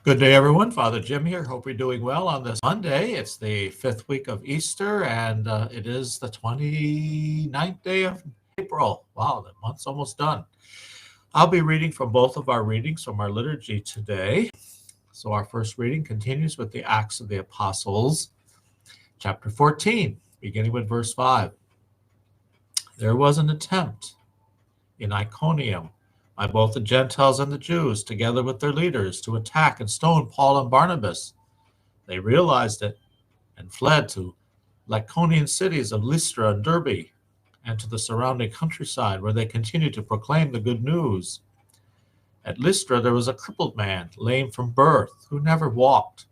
Good day, everyone. Father Jim here. Hope you're doing well on this Monday. It's the fifth week of Easter, and it is the 29th day of April. Wow, the month's almost done. I'll be reading from both of our readings from our liturgy today. So, our first reading continues with the Acts of the Apostles, chapter 14, beginning with verse 5. There was an attempt in Iconium by both the Gentiles and the Jews, together with their leaders, to attack and stone Paul and Barnabas. They realized it and fled to Lycaonian cities of Lystra and Derbe and to the surrounding countryside, where they continued to proclaim the good news. At Lystra there was a crippled man, lame from birth, who never walked.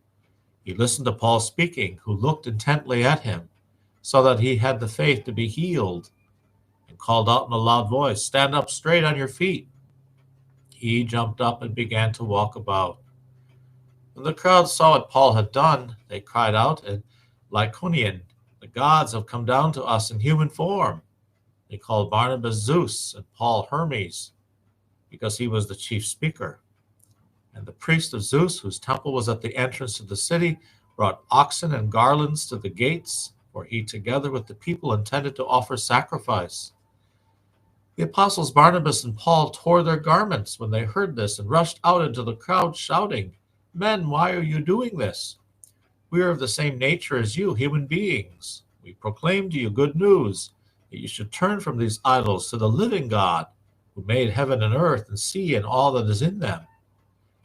He listened to Paul speaking, who looked intently at him, saw that he had the faith to be healed, and called out in a loud voice, "Stand up straight on your feet." He jumped up and began to walk about. When the crowd saw what Paul had done, they cried out in Lycaonian, "The gods have come down to us in human form." They called Barnabas Zeus and Paul Hermes, because he was the chief speaker. And the priest of Zeus, whose temple was at the entrance to the city, brought oxen and garlands to the gates, for he, together with the people, intended to offer sacrifice. The apostles Barnabas and Paul tore their garments when they heard this and rushed out into the crowd, shouting, "Men, why are you doing this? We are of the same nature as you, human beings. We proclaim to you good news, that you should turn from these idols to the living God, who made heaven and earth and sea and all that is in them.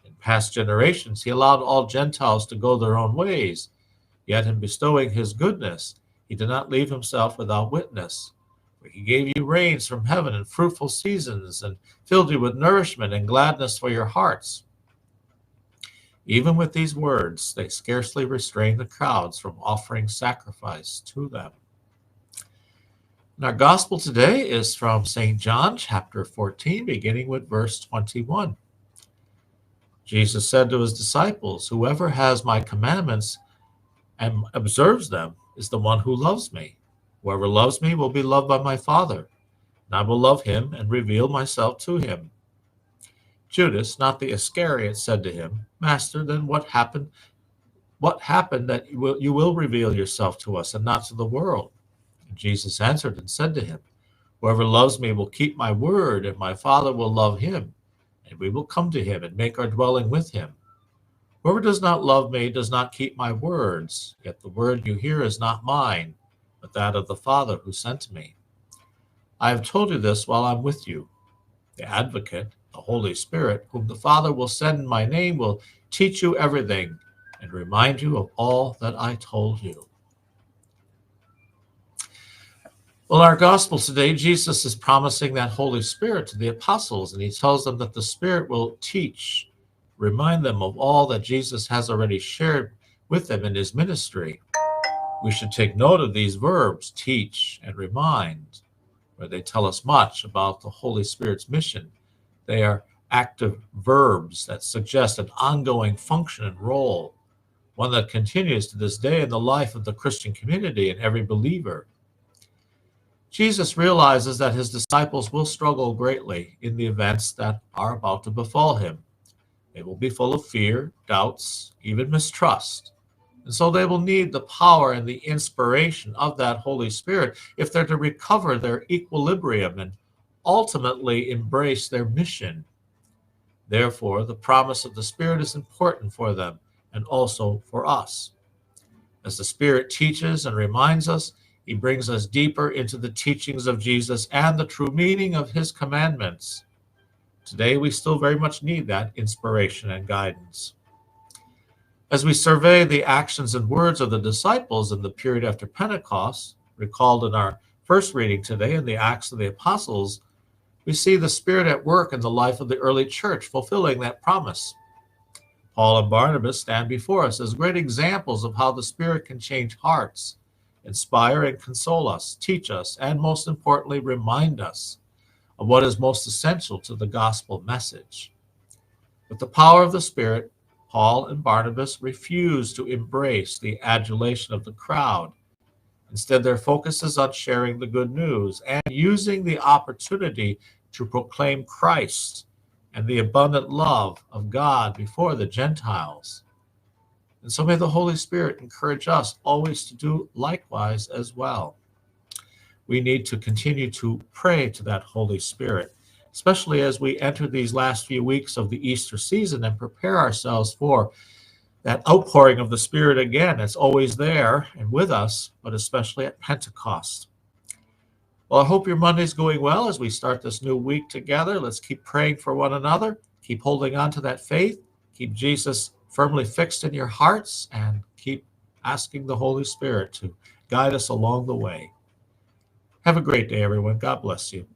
In past generations he allowed all Gentiles to go their own ways, yet in bestowing his goodness he did not leave himself without witness. For he gave you rains from heaven and fruitful seasons, and filled you with nourishment and gladness for your hearts." Even with these words, they scarcely restrained the crowds from offering sacrifice to them. And our gospel today is from St. John, chapter 14, beginning with verse 21. Jesus said to his disciples, "Whoever has my commandments and observes them is the one who loves me. Whoever loves me will be loved by my Father, and I will love him and reveal myself to him." Judas, not the Iscariot, said to him, "Master, then what happened? What happened that you will reveal yourself to us and not to the world?" And Jesus answered and said to him, "Whoever loves me will keep my word, and my Father will love him, and we will come to him and make our dwelling with him. Whoever does not love me does not keep my words, yet the word you hear is not mine, but that of the Father who sent me. I have told you this while I'm with you. The Advocate, the Holy Spirit, whom the Father will send in my name, will teach you everything and remind you of all that I told you." Well, our gospel today, Jesus is promising that Holy Spirit to the apostles, and he tells them that the Spirit will teach, remind them of all that Jesus has already shared with them in his ministry. We should take note of these verbs, teach and remind, where they tell us much about the Holy Spirit's mission. They are active verbs that suggest an ongoing function and role, one that continues to this day in the life of the Christian community and every believer. Jesus realizes that his disciples will struggle greatly in the events that are about to befall him. They will be full of fear, doubts, even mistrust. And so they will need the power and the inspiration of that Holy Spirit if they're to recover their equilibrium and ultimately embrace their mission. Therefore, the promise of the Spirit is important for them and also for us. As the Spirit teaches and reminds us, he brings us deeper into the teachings of Jesus and the true meaning of his commandments. Today, we still very much need that inspiration and guidance. As we survey the actions and words of the disciples in the period after Pentecost, recalled in our first reading today in the Acts of the Apostles, we see the Spirit at work in the life of the early church, fulfilling that promise. Paul and Barnabas stand before us as great examples of how the Spirit can change hearts, inspire and console us, teach us, and most importantly, remind us of what is most essential to the gospel message. With the power of the Spirit, Paul and Barnabas refuse to embrace the adulation of the crowd. Instead, their focus is on sharing the good news and using the opportunity to proclaim Christ and the abundant love of God before the Gentiles. And so may the Holy Spirit encourage us always to do likewise as well. We need to continue to pray to that Holy Spirit, especially as we enter these last few weeks of the Easter season and prepare ourselves for that outpouring of the Spirit again. It's always there and with us, but especially at Pentecost. Well, I hope your Monday's going well as we start this new week together. Let's keep praying for one another, keep holding on to that faith, keep Jesus firmly fixed in your hearts, and keep asking the Holy Spirit to guide us along the way. Have a great day, everyone. God bless you.